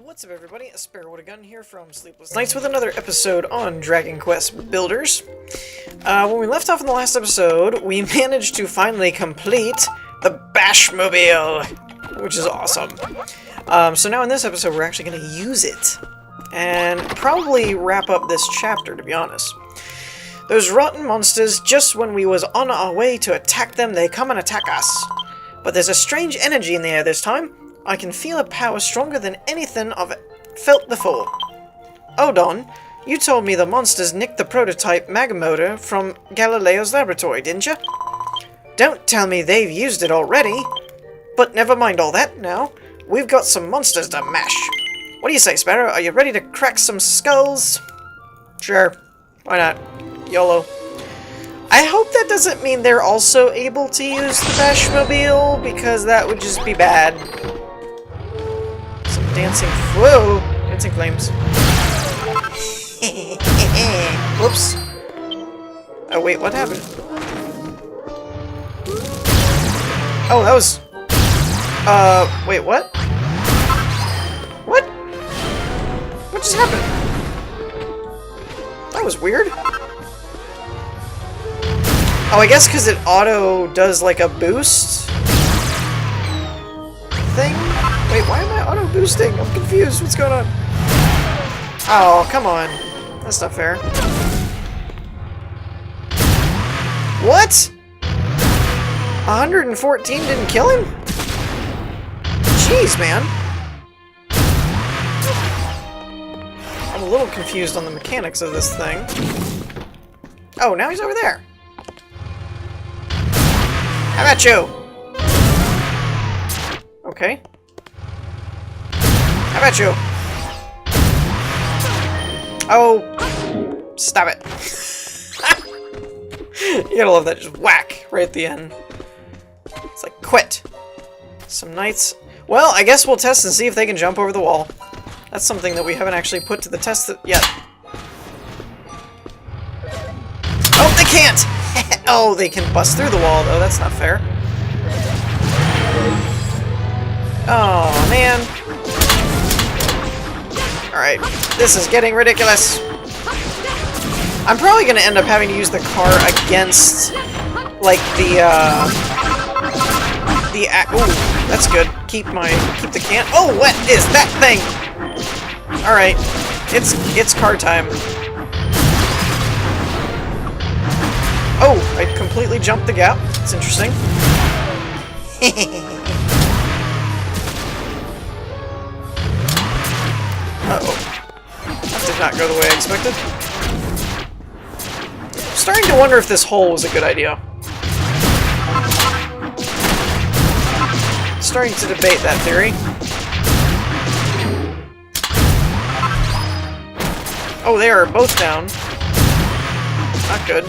What's up, everybody? A Sparrow with a Gun here from Sleepless Nights with another episode on Dragon Quest Builders. When we left off in the last episode, we managed to finally complete the Bashmobile, which is awesome. So now in this episode, we're actually going to use it and probably wrap up this chapter, to be honest. Those rotten monsters, just when we was on our way to attack them, they come and attack us. But there's a strange energy in the air this time. I can feel a power stronger than anything I've felt before. Oh, Don, you told me the monsters nicked the prototype Magamotor from Galileo's laboratory, didn't you? Don't tell me they've used it already. But never mind all that now. We've got some monsters to mash. What do you say, Sparrow? Are you ready to crack some skulls? Sure. Why not? YOLO. I hope that doesn't mean they're also able to use the Bashmobile, because that would just be bad. Some dancing... Whoa! Dancing flames. Whoops. Oh, wait, what happened? Oh, that was... wait, what? What? What just happened? That was weird. Oh, I guess because it auto does like a boost thing? Wait, why am I auto boosting? I'm confused. What's going on? Oh, come on. That's not fair. What? 114 didn't kill him? Jeez, man. I'm a little confused on the mechanics of this thing. Oh, now he's over there. How about you? Okay. How about you? Oh, stop it. You gotta love that, just whack right at the end. It's like, quit. Some knights. Well, I guess we'll test and see if they can jump over the wall. That's something that we haven't actually put to the test yet. Oh, they can't! Oh, they can bust through the wall, though. That's not fair. Oh, man. Alright, this is getting ridiculous. I'm probably going to end up having to use the car against, like, ooh, that's good. Keep the can. Oh, what is that thing? Alright, it's car time. Oh, I completely jumped the gap. That's interesting. Uh-oh. That did not go the way I expected. I'm starting to wonder if this hole was a good idea. Starting to debate that theory. Oh, they are both down. Not good.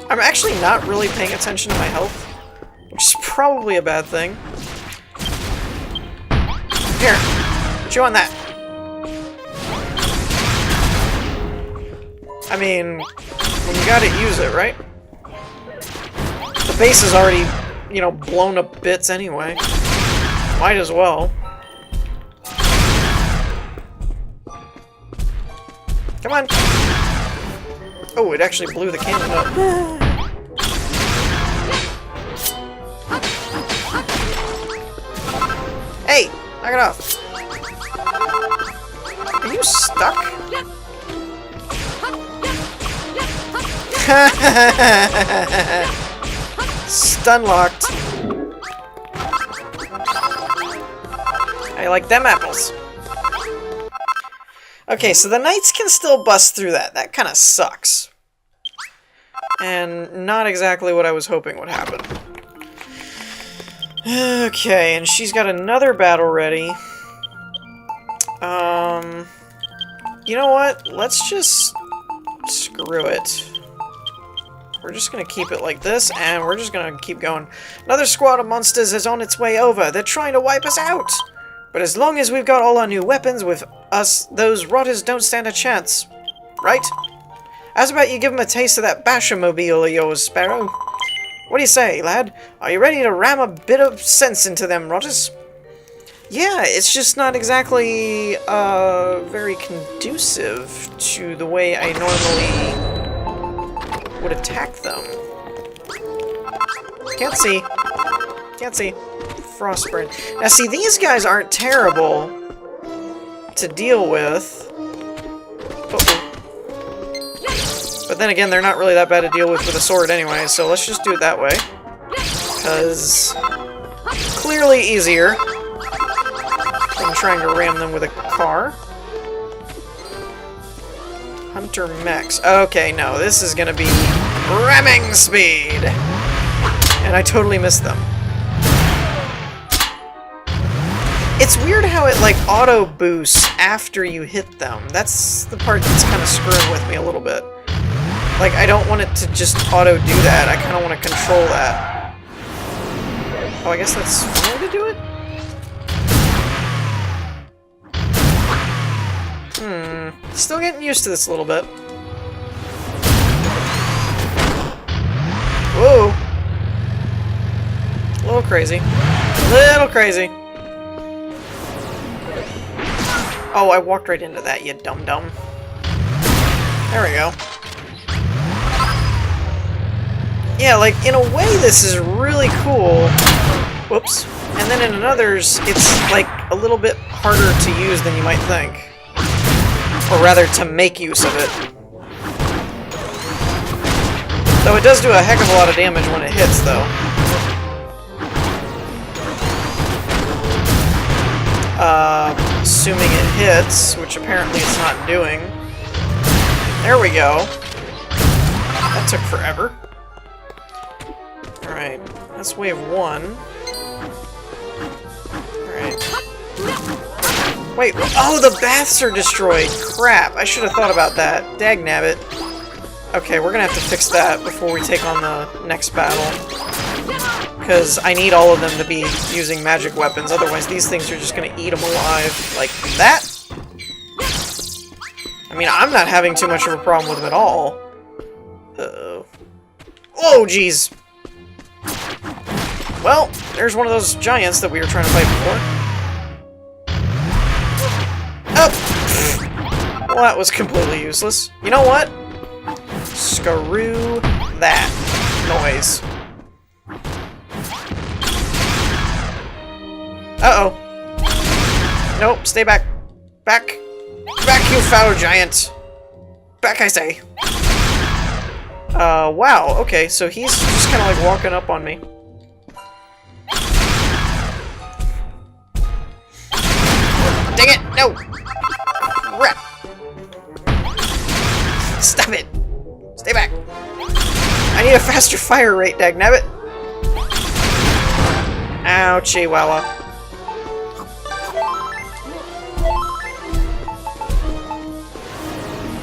I'm actually not really paying attention to my health, which is probably a bad thing. Here, chew on that. I mean, when you got it, use it, right? The base is already, you know, blown to bits anyway. Might as well. Come on. Oh, it actually blew the cannon up. Hey! Knock it off. Are you stuck? Stun locked. I like them apples. Okay, so the knights can still bust through that. That kind of sucks. And not exactly what I was hoping would happen. Okay, and she's got another battle ready. You know what? Let's just... screw it. We're just gonna keep it like this, and we're just gonna keep going. Another squad of monsters is on its way over. They're trying to wipe us out! But as long as we've got all our new weapons with us, those rotters don't stand a chance. Right? How's about you give them a taste of that Bashmobile of yours, Sparrow? What do you say, lad? Are you ready to ram a bit of sense into them, Rogers? Yeah, it's just not exactly, very conducive to the way I normally would attack them. Can't see. Can't see. Frostburn. Now, see, these guys aren't terrible to deal with. But then again, they're not really that bad to deal with a sword anyway, so let's just do it that way. Because clearly easier than trying to ram them with a car. Hunter mechs. Okay, no, this is gonna be ramming speed! And I totally missed them. It's weird how it, like, auto-boosts after you hit them. That's the part that's kind of screwing with me a little bit. Like, I don't want it to just auto-do that. I kind of want to control that. Oh, I guess that's one way to do it? Still getting used to this a little bit. Whoa! A little crazy. A little crazy. Oh, I walked right into that, you dum-dum. There we go. Yeah, like, in a way this is really cool. Whoops. And then in others, it's, like, a little bit harder to use than you might think. Or rather, to make use of it. Though it does do a heck of a lot of damage when it hits, though. Assuming it hits, which apparently it's not doing. There we go. That took forever. Alright, that's wave 1. Alright. Wait, oh, the baths are destroyed! Crap, I should have thought about that. Dagnabbit. Okay, we're gonna have to fix that before we take on the next battle. Because I need all of them to be using magic weapons, otherwise these things are just gonna eat them alive. Like that? I mean, I'm not having too much of a problem with them at all. Uh-oh. Oh, jeez! Well, there's one of those giants that we were trying to fight before. Oh! Well, that was completely useless. You know what? Screw that noise. Uh-oh. Nope, stay back. Back. Back, you foul giant. Back, I say. Wow, okay, so he's just kind of like walking up on me. Dang it! No! Crap! Stop it! Stay back! I need a faster fire rate, dagnabbit! Ow, chihuahua.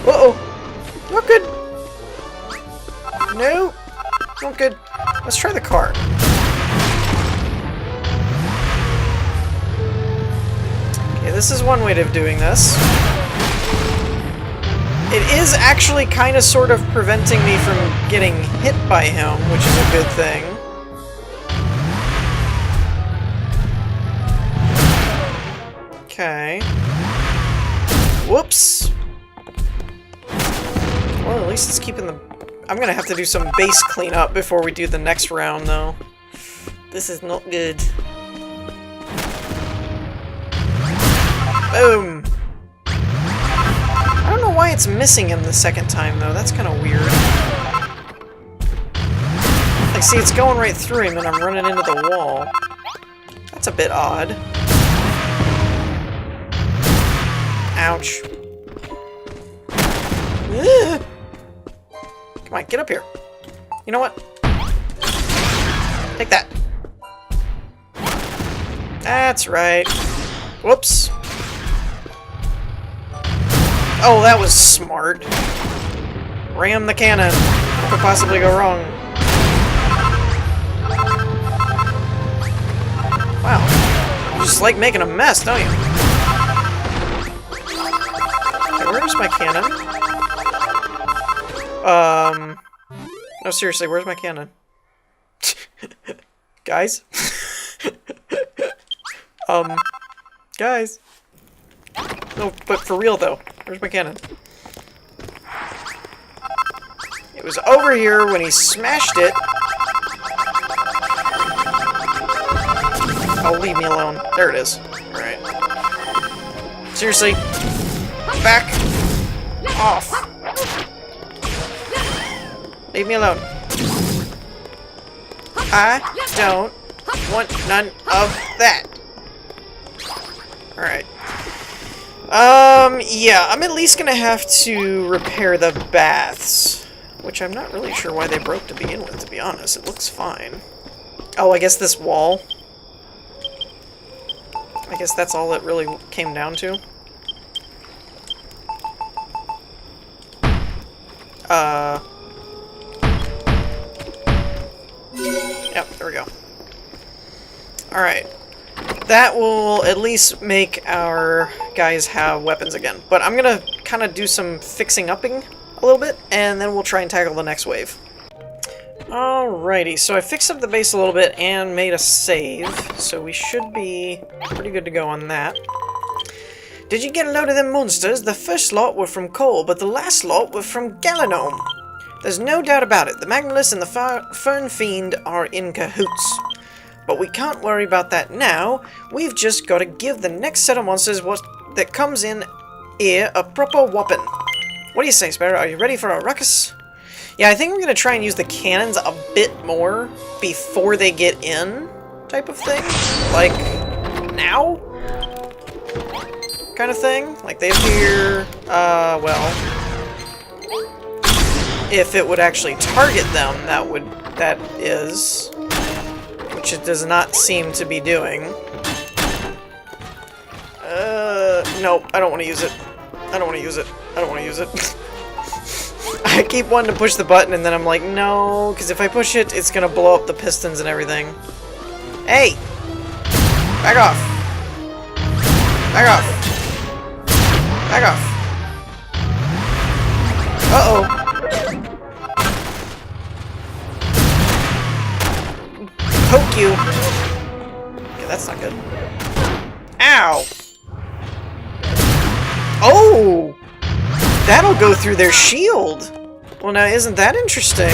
Uh-oh! Not good! No! Not good. Let's try the car. Okay, this is one way of doing this. It is actually kind of sort of preventing me from getting hit by him, which is a good thing. Okay. Whoops! Well, at least it's keeping the... I'm gonna have to do some base cleanup before we do the next round, though. This is not good. Boom! I don't know why it's missing him the second time, though. That's kind of weird. Like, see, it's going right through him, and I'm running into the wall. That's a bit odd. Ouch. Ugh. Come on, get up here. You know what? Take that. That's right. Whoops. Oh, that was smart. Ram the cannon. What could possibly go wrong? Wow. You just like making a mess, don't you? Okay, where's my cannon? No, seriously, where's my cannon? Guys? Guys? No, but for real though. Where's my cannon? It was over here when he smashed it. Oh, leave me alone. There it is. Alright. Seriously. Back off. Leave me alone. I don't want none of that. Alright. Yeah, I'm at least gonna have to repair the baths. Which I'm not really sure why they broke to begin with, to be honest. It looks fine. Oh, I guess this wall. I guess that's all it really came down to. Yep, there we go. Alright. That will at least make our guys have weapons again. But I'm gonna kind of do some fixing-upping a little bit, and then we'll try and tackle the next wave. Alrighty, so I fixed up the base a little bit and made a save, so we should be pretty good to go on that. Did you get a load of them monsters? The first lot were from Cole, but the last lot were from Galanome. There's no doubt about it, the Magnus and the Fern Fiend are in cahoots. But we can't worry about that now, we've just got to give the next set of monsters that comes in here a proper whopping. What do you say, Sparrow? Are you ready for a ruckus? Yeah, I think we're going to try and use the cannons a bit more before they get in, type of thing. Like, now? Kind of thing. Like, they appear, well, if it would actually target them, that is, which it does not seem to be doing. Nope, I don't want to use it. I don't want to use it. I don't want to use it. I keep wanting to push the button and then I'm like, no, because if I push it, it's going to blow up the pistons and everything. Hey! Back off! Back off! Back off! Uh-oh! Poke you! Okay, that's not good. Ow! Oh! That'll go through their shield! Well, now, isn't that interesting?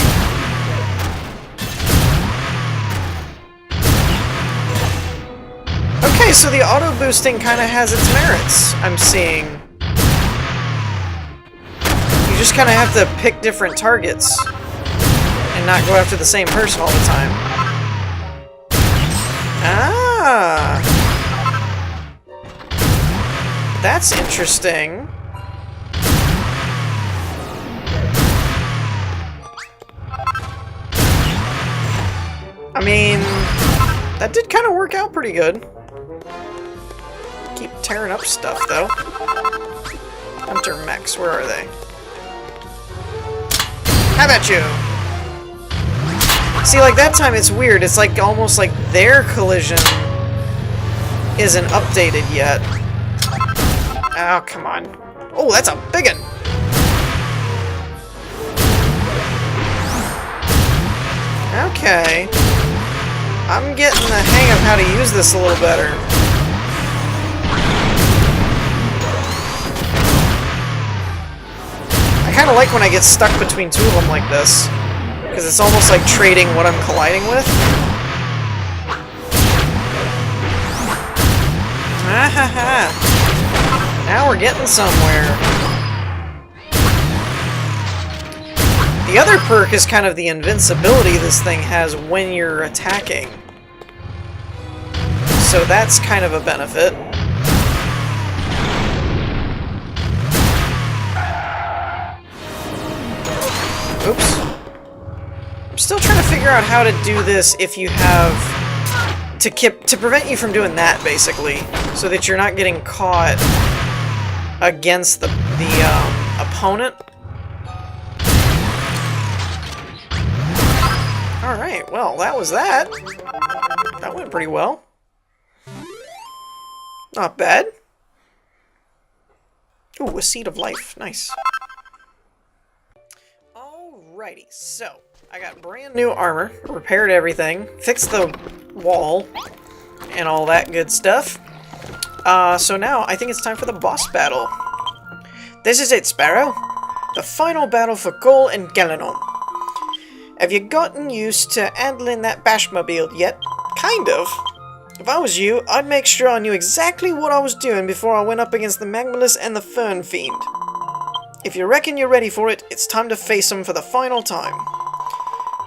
Okay, so the auto-boosting kind of has its merits, I'm seeing. You just kind of have to pick different targets and not go after the same person all the time. Ah! That's interesting. I mean, that did kind of work out pretty good. Keep tearing up stuff, though. Hunter mechs, where are they? How about you? See, like, that time it's weird. It's like almost like their collision isn't updated yet. Oh, come on. Oh, that's a big one! Okay. I'm getting the hang of how to use this a little better. I kind of like when I get stuck between two of them like this. Because it's almost like trading what I'm colliding with. Ah-ha-ha. Now we're getting somewhere. The other perk is kind of the invincibility this thing has when you're attacking. So that's kind of a benefit. Oops. I'm still trying to figure out how to do this if you have... to prevent you from doing that, basically. So that you're not getting caught against the opponent. Alright, well, that was that. That went pretty well. Not bad. Ooh, a seed of life. Nice. Alrighty, so I got brand new armor, repaired everything, fixed the wall, and all that good stuff. So now I think it's time for the boss battle. This is it, Sparrow. The final battle for Cole and Galanon. Have you gotten used to handling that Bashmobile yet? Kind of. If I was you, I'd make sure I knew exactly what I was doing before I went up against the Magmalus and the Fern Fiend. If you reckon you're ready for it, it's time to face them for the final time.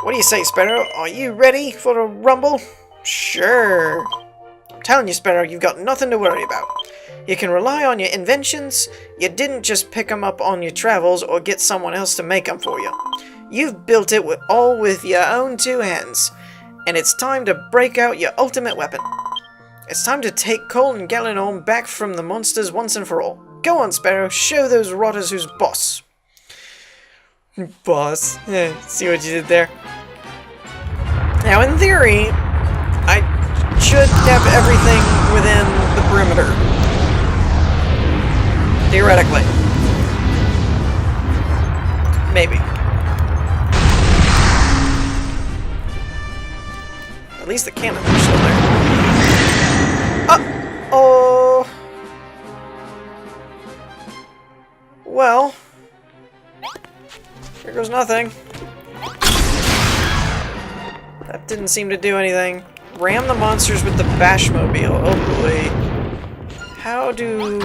What do you say, Sparrow? Are you ready for the rumble? Sure. I'm telling you, Sparrow, you've got nothing to worry about. You can rely on your inventions. You didn't just pick them up on your travels or get someone else to make them for you. You've built it all with your own two hands. And it's time to break out your ultimate weapon. It's time to take Cole and Galanon back from the monsters once and for all. Go on, Sparrow, show those rotters who's boss. Boss. See what you did there? Now, in theory, I should have everything within the perimeter. Theoretically. Maybe. At least the cannons are still there. Uh-oh! Well, here goes nothing. That didn't seem to do anything. Ram the monsters with the Bashmobile. Oh boy. How do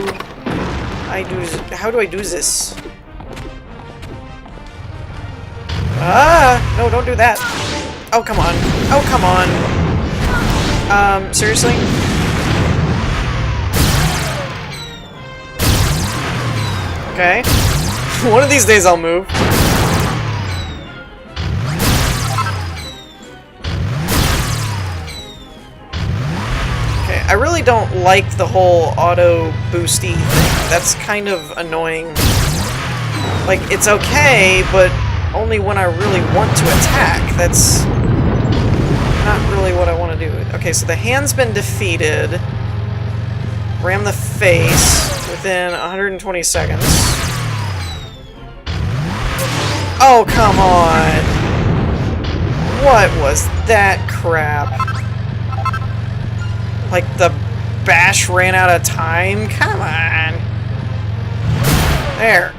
I do this? Ah! No, don't do that. Oh, come on. Oh, come on. Seriously? Okay. One of these days I'll move. Okay, I really don't like the whole auto boosty thing. That's kind of annoying. Like, it's okay, but only when I really want to attack. That's not really what I want to do. Okay, so the hand's been defeated. Ram the face within 120 seconds. Oh, come on! What was that crap? Like, the bash ran out of time? Come on! There.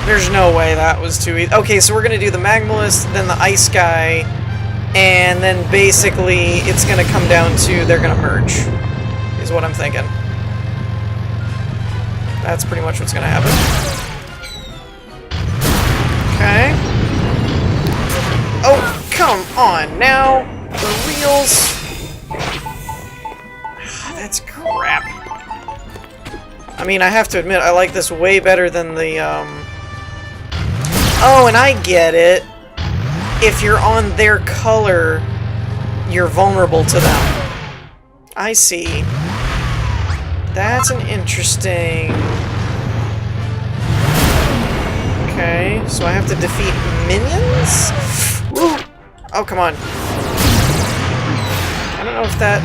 There's no way that was too easy. Okay, so we're gonna do the Magmalus, then the ice guy, and then basically it's gonna come down to they're gonna merge, is what I'm thinking. That's pretty much what's gonna happen. Okay. Oh, come on now! The reels! That's crap. I mean, I have to admit, I like this way better than the, Oh, and I get it. If you're on their color, you're vulnerable to them. I see. That's an interesting... Okay, so I have to defeat minions? Woo! Oh, come on. I don't know if that...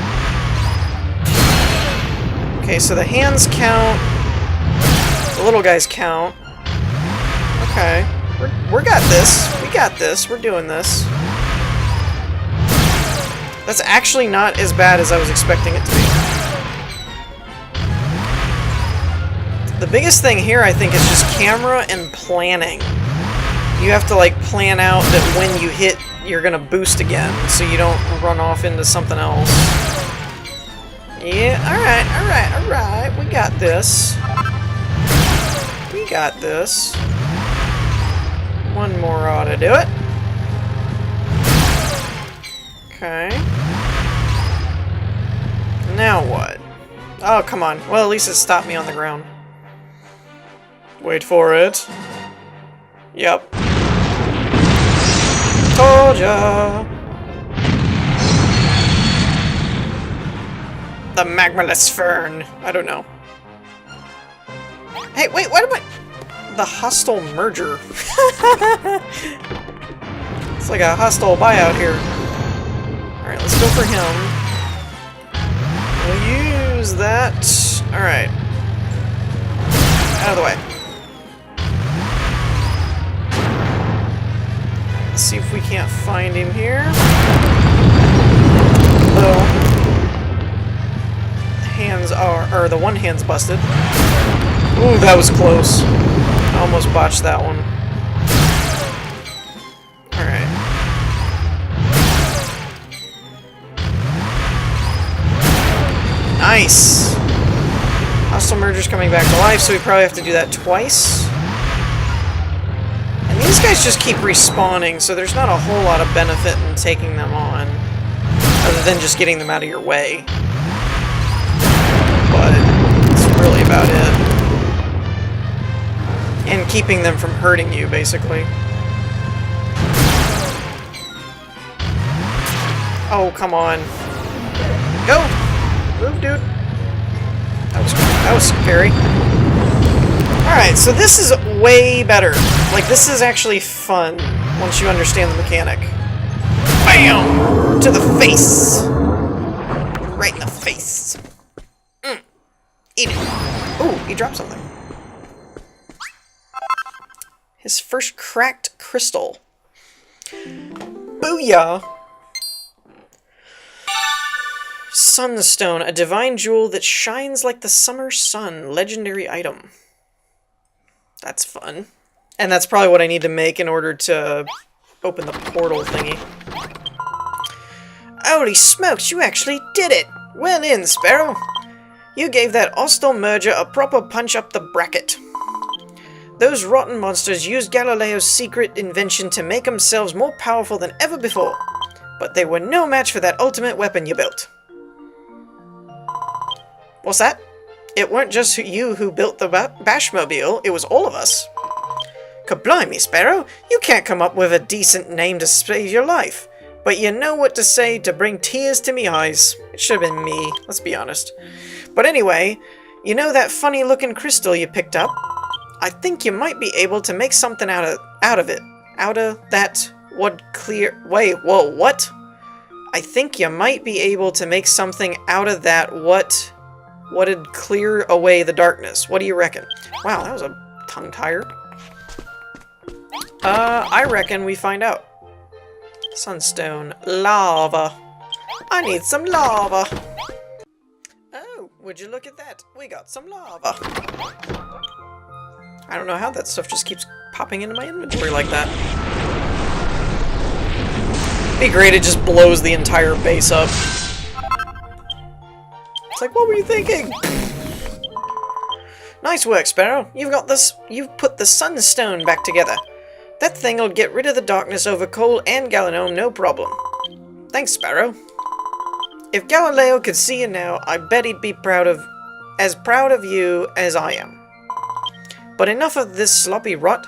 Okay, so the hands count. The little guys count. Okay. We got this. We got this. We're doing this. That's actually not as bad as I was expecting it to be. The biggest thing here, I think, is just camera and planning. You have to, like, plan out that when you hit, you're gonna boost again, so you don't run off into something else. Yeah, alright, alright, alright. We got this. We got this. One more ought to do it. Okay. Now what? Oh, come on. Well, at least it stopped me on the ground. Wait for it. Yep. Told ya! The Magmalus Fern. I don't know. Hey, wait, what am I... The hostile merger. It's like a hostile buyout here. Alright, let's go for him. We'll use that. Alright. Out of the way. see if we can't find him here. Boom. Hands are, or the one hand's busted. Ooh, that was close. I almost botched that one. Alright. Nice! Hostile merger's coming back to life, so we probably have to do that twice. And these guys just keep respawning, so there's not a whole lot of benefit in taking them on, other than just getting them out of your way. But that's really about it. And keeping them from hurting you, basically. Oh, come on. Go! Move, dude. That was scary. Alright, so this is way better. Like, this is actually fun once you understand the mechanic. BAM! To the face! Right in the face. Eat it. Ooh, he dropped something. His first cracked crystal. Booyah! Sunstone, a divine jewel that shines like the summer sun. Legendary item. That's fun. And that's probably what I need to make in order to open the portal thingy. Holy smokes, you actually did it! Well in, Sparrow! You gave that hostile merger a proper punch up the bracket. Those rotten monsters used Galileo's secret invention to make themselves more powerful than ever before. But they were no match for that ultimate weapon you built. What's that? It weren't just you who built the Bashmobile, it was all of us. Kablimey, Sparrow, you can't come up with a decent name to save your life. But you know what to say to bring tears to me eyes. It should have been me, let's be honest. But anyway, you know that funny-looking crystal you picked up? I think you might be able to make something out of it. Out of that would clear... Wait, whoa, what? I think you might be able to make something out of that what'd clear away the darkness. What do you reckon? Wow, that was a tongue-tire. I reckon we find out. Sunstone. Lava. I need some lava. Oh, would you look at that? We got some lava. I don't know how that stuff just keeps popping into my inventory like that. It'd be great, it just blows the entire base up. It's like, what were you thinking? Nice work, Sparrow. You've put the Sunstone back together. That thing'll get rid of the darkness over Cole and Galenome, no problem. Thanks, Sparrow. If Galileo could see you now, I bet he'd be as proud of you as I am. But enough of this sloppy rot.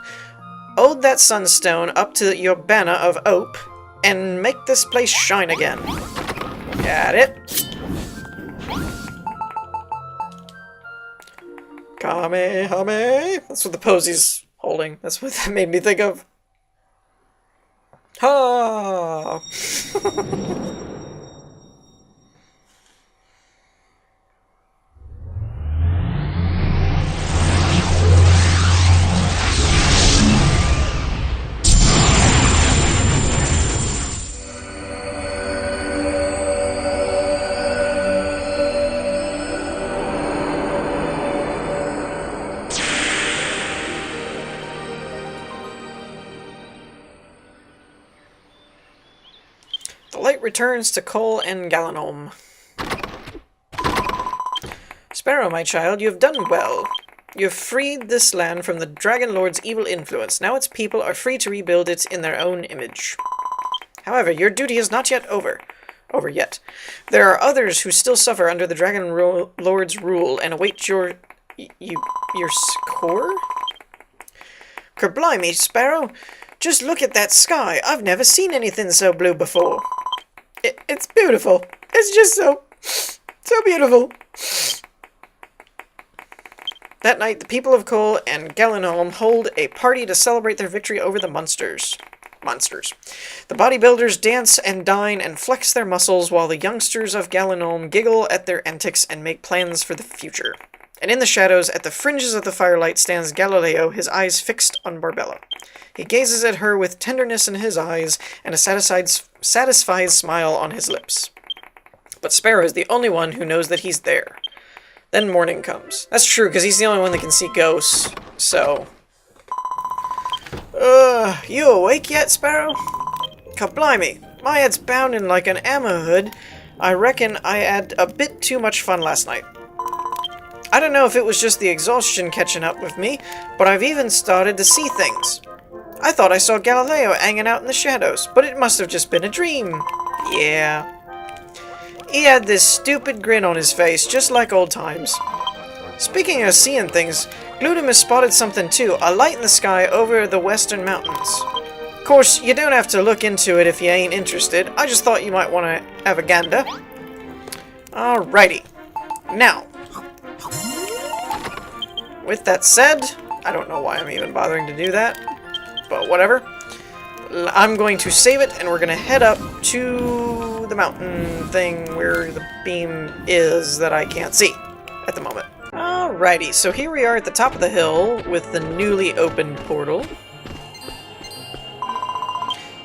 Hold that Sunstone up to your banner of hope, and make this place shine again. Got it? Kamehame. That's what the pose he's holding. That's what that made me think of. Ha! The light returns to Cole and Galenome. Sparrow, my child, you have done well. You have freed this land from the Dragon Lord's evil influence. Now its people are free to rebuild it in their own image. However, your duty is not yet over yet. There are others who still suffer under the Dragon Lord's rule and await your score? Kerblimey, Sparrow! Just look at that sky. I've never seen anything so blue before. It's beautiful. It's just so beautiful. That night, the people of Cole and Galenome hold a party to celebrate their victory over the monsters. The bodybuilders dance and dine and flex their muscles while the youngsters of Galenome giggle at their antics and make plans for the future. And in the shadows, at the fringes of the firelight, stands Galileo, his eyes fixed on Barbella. He gazes at her with tenderness in his eyes and a satisfied smile on his lips. But Sparrow is the only one who knows that he's there. Then morning comes. That's true, because he's the only one that can see ghosts, so... you awake yet, Sparrow? Kablimey, my head's pounding like an ammo hood. I reckon I had a bit too much fun last night. I don't know if it was just the exhaustion catching up with me, but I've even started to see things. I thought I saw Galileo hanging out in the shadows, but it must have just been a dream. Yeah. He had this stupid grin on his face, just like old times. Speaking of seeing things, Gluten has spotted something too, a light in the sky over the western mountains. Of course, you don't have to look into it if you ain't interested. I just thought you might want to have a gander. Alrighty. Now, with that said, I don't know why I'm even bothering to do that, but whatever. I'm going to save it, and we're going to head up to the mountain thing where the beam is that I can't see at the moment. Alrighty, so here we are at the top of the hill with the newly opened portal.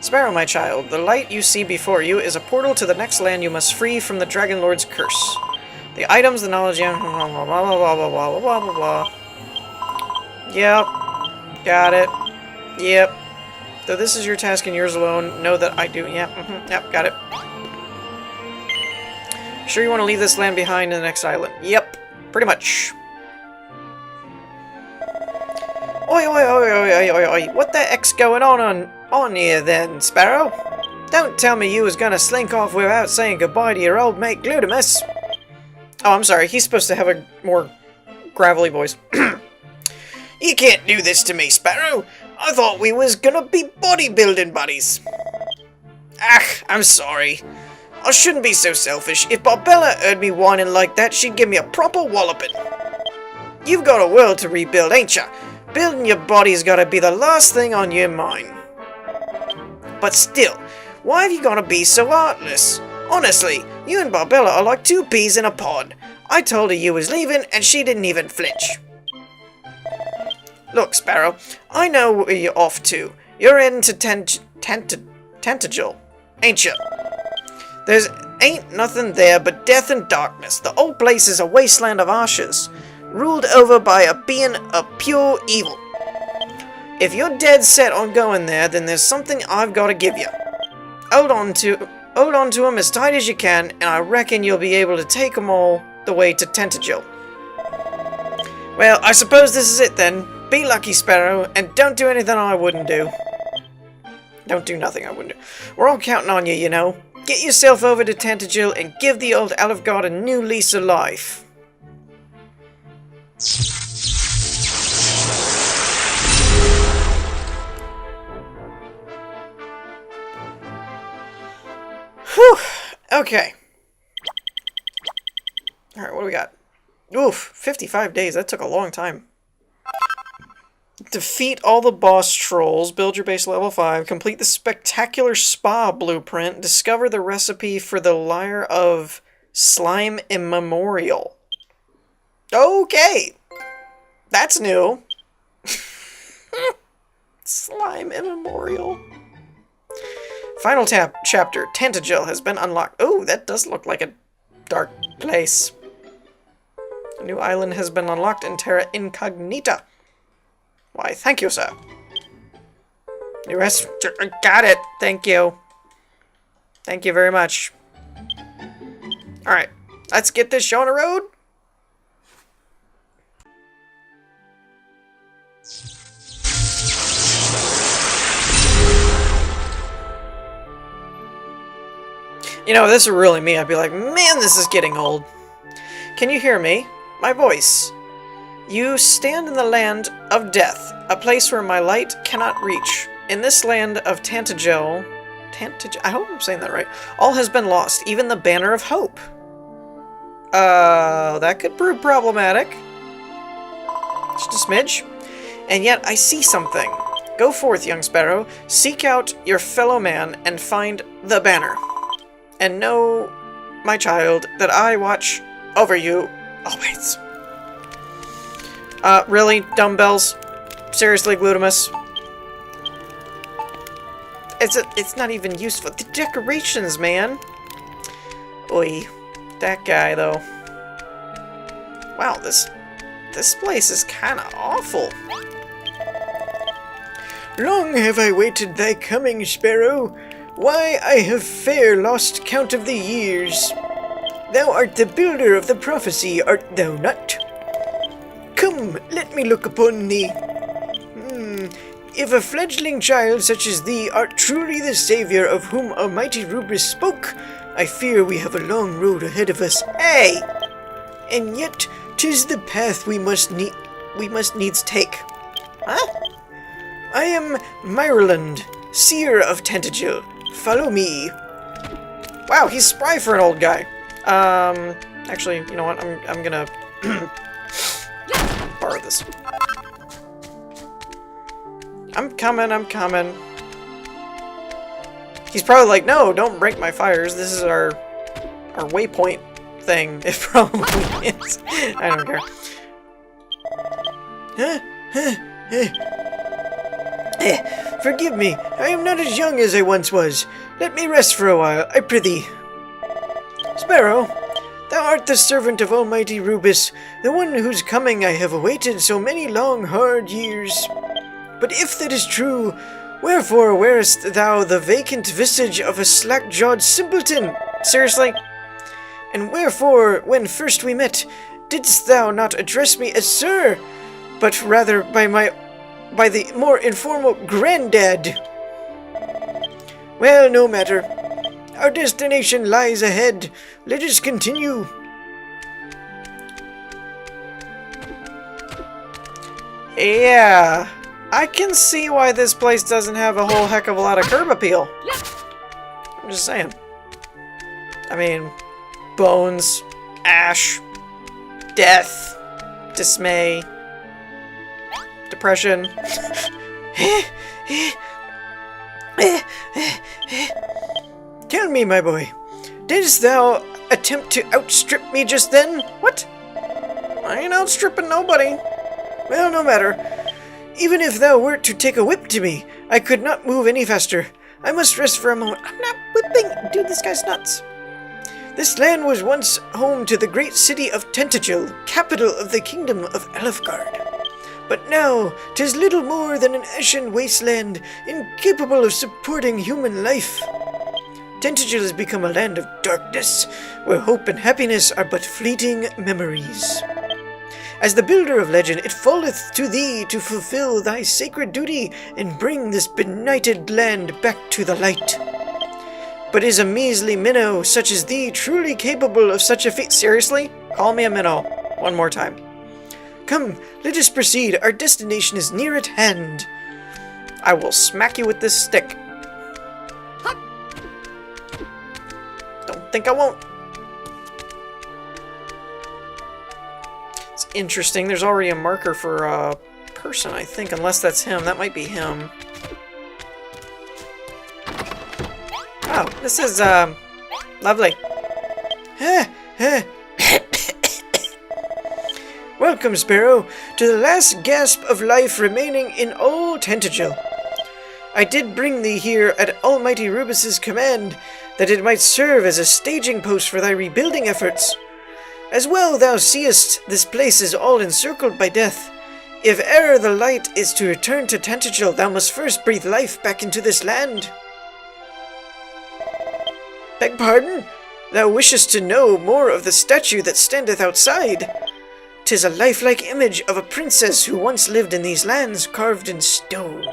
Sparrow, my child, the light you see before you is a portal to the next land you must free from the Dragon Lord's curse. The items, the knowledge, blah blah blah blah blah blah blah blah blah. Yep, got it. Yep. Though this is your task and yours alone, know that I do. Yep, got it. Sure you want to leave this land behind in the next island? Yep, pretty much. Oi, oi, oi, oi, oi, oi, oi. What the heck's going on here then, Sparrow? Don't tell me you was gonna slink off without saying goodbye to your old mate Glutamus. Oh, I'm sorry, he's supposed to have a more gravelly voice. You can't do this to me, Sparrow. I thought we was gonna be bodybuilding buddies. I'm sorry. I shouldn't be so selfish. If Barbella heard me whining like that, she'd give me a proper walloping. You've got a world to rebuild, ain't ya? Building your body's gotta be the last thing on your mind. But still, why have you gotta be so heartless? Honestly, you and Barbella are like two peas in a pod. I told her you was leaving, and she didn't even flinch. Look, Sparrow, I know where you're off to. You're heading to Tantegel, ain't you? There's ain't nothing there but death and darkness. The old place is a wasteland of ashes, ruled over by a being of pure evil. If you're dead set on going there, then there's something I've got to give you. Hold on to 'em as tight as you can, and I reckon you'll be able to take 'em all the way to Tantegel. Well, I suppose this is it then. Be lucky, Sparrow, and don't do anything I wouldn't do. Don't do nothing I wouldn't do. We're all counting on you, you know. Get yourself over to Tantegel and give the old Elf God a new lease of life. Whew. Okay. Alright, what do we got? Oof, 55 days. That took a long time. Defeat all the boss trolls, build your base level 5, complete the spectacular spa blueprint, discover the recipe for the lyre of slime immemorial. Okay! That's new. Slime immemorial. Final chapter, Tantegel has been unlocked. Oh, that does look like a dark place. A new island has been unlocked in Terra Incognita. Why, thank you, sir. New rest... Got it. Thank you. Thank you very much. Alright, let's get this show on the road. You know, if this were really me, I'd be like, man, this is getting old. Can you hear me? My voice. You stand in the land of death, a place where my light cannot reach. In this land of Tantegel, I hope I'm saying that right, all has been lost, even the banner of hope. That could prove problematic. Just a smidge. And yet I see something. Go forth, young sparrow, seek out your fellow man and find the banner. And know, my child, that I watch over you always. Really? Dumbbells? Seriously, Glutamus? It's not even useful. The decorations, man! Oy. That guy, though. Wow, this place is kinda awful. Long have I waited thy coming, Sparrow. Why, I have fair lost count of the years. Thou art the builder of the prophecy, art thou not? Come, let me look upon thee. If a fledgling child such as thee art truly the savior of whom Almighty Rubus spoke, I fear we have a long road ahead of us. Hey! And yet, 'tis the path we must needs take. Huh? I am Myreland, seer of Tantegel. Follow me. Wow, he's spry for an old guy. Actually, you know what? I'm gonna borrow this. I'm coming. He's probably like, no, don't break my fires. This is our waypoint thing. It probably is. I don't care. Forgive me. I am not as young as I once was. Let me rest for a while, I prithee. Sparrow, thou art the servant of Almighty Rubus, the one whose coming I have awaited so many long, hard years. But if that is true, wherefore wearest thou the vacant visage of a slack-jawed simpleton? Seriously? And wherefore, when first we met, didst thou not address me as Sir, but rather by the more informal Granddad? Well, no matter. Our destination lies ahead. Let us continue. Yeah, I can see why this place doesn't have a whole heck of a lot of curb appeal. I'm just saying. I mean, bones, ash, death, dismay, depression. Tell me, my boy, didst thou attempt to outstrip me just then? What? I ain't outstripping nobody. Well, no matter. Even if thou wert to take a whip to me, I could not move any faster. I must rest for a moment. I'm not whipping! Dude, this guy's nuts. This land was once home to the great city of Tantegel, capital of the kingdom of Elfgard. But now, 'tis little more than an ashen wasteland, incapable of supporting human life. Tantegel has become a land of darkness, where hope and happiness are but fleeting memories. As the builder of legend, it falleth to thee to fulfill thy sacred duty and bring this benighted land back to the light. But is a measly minnow such as thee truly capable of such a feat? Seriously? Call me a minnow. One more time. Come, let us proceed. Our destination is near at hand. I will smack you with this stick. Don't think I won't. It's interesting. There's already a marker for a person, I think, unless that's him. That might be him. Oh, this is, lovely. Welcome, Sparrow, to the last gasp of life remaining in old Tantegel. I did bring thee here at Almighty Rubus's command, that it might serve as a staging post for thy rebuilding efforts. As well thou seest, this place is all encircled by death. If e'er the light is to return to Tantegel, thou must first breathe life back into this land. Beg pardon? Thou wishest to know more of the statue that standeth outside. 'Tis a lifelike image of a princess who once lived in these lands, carved in stone.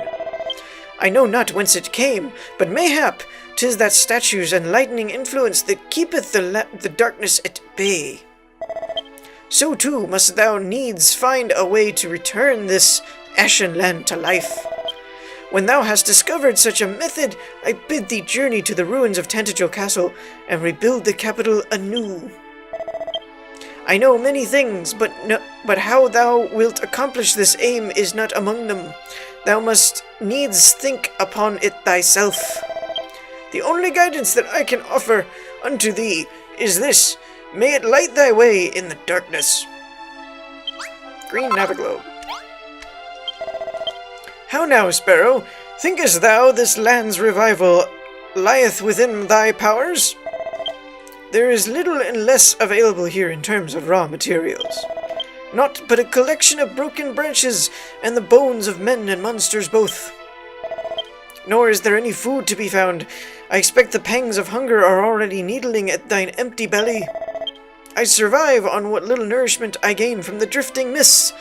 I know not whence it came, but mayhap 'tis that statue's enlightening influence that keepeth the darkness at bay. So too must thou needs find a way to return this ashen land to life. When thou hast discovered such a method, I bid thee journey to the ruins of Tantegel Castle and rebuild the capital anew. I know many things, but how thou wilt accomplish this aim is not among them. Thou must needs think upon it thyself. The only guidance that I can offer unto thee is this. May it light thy way in the darkness. Green Naviglobe. How now, Sparrow? Thinkest thou this land's revival lieth within thy powers? There is little and less available here in terms of raw materials. Naught but a collection of broken branches and the bones of men and monsters both. Nor is there any food to be found. I expect the pangs of hunger are already needling at thine empty belly. I survive on what little nourishment I gain from the drifting mists.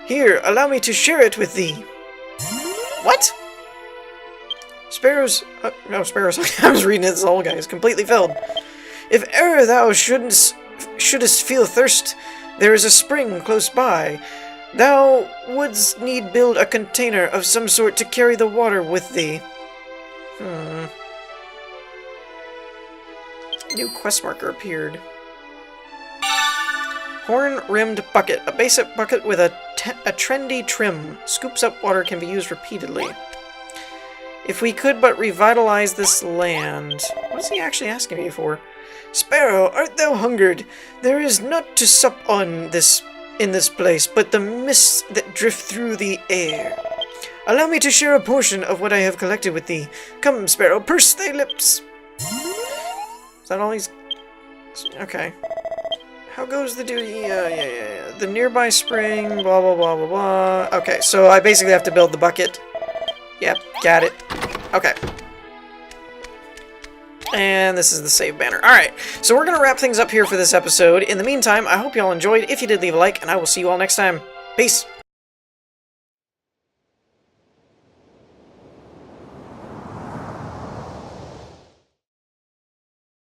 Here, allow me to share it with thee. What? Sparrows... no, Sparrows. I was reading it, this whole guy is completely filled. If e'er thou shouldst feel thirst, there is a spring close by. Thou wouldst need build a container of some sort to carry the water with thee. New quest marker appeared. Horn-rimmed bucket. A basic bucket with a trendy trim. Scoops up water, can be used repeatedly. If we could but revitalize this land... What is he actually asking me for? Sparrow, art thou hungered? There is naught to sup on in this place, but the mists that drift through the air. Allow me to share a portion of what I have collected with thee. Come, Sparrow, purse thy lips. Is that all he's... Okay. How goes the duty? Yeah. The nearby spring, blah, blah, blah, blah, blah. Okay, so I basically have to build the bucket. Yep, got it. Okay. And this is the save banner. Alright, so we're going to wrap things up here for this episode. In the meantime, I hope you all enjoyed. If you did, leave a like, and I will see you all next time. Peace!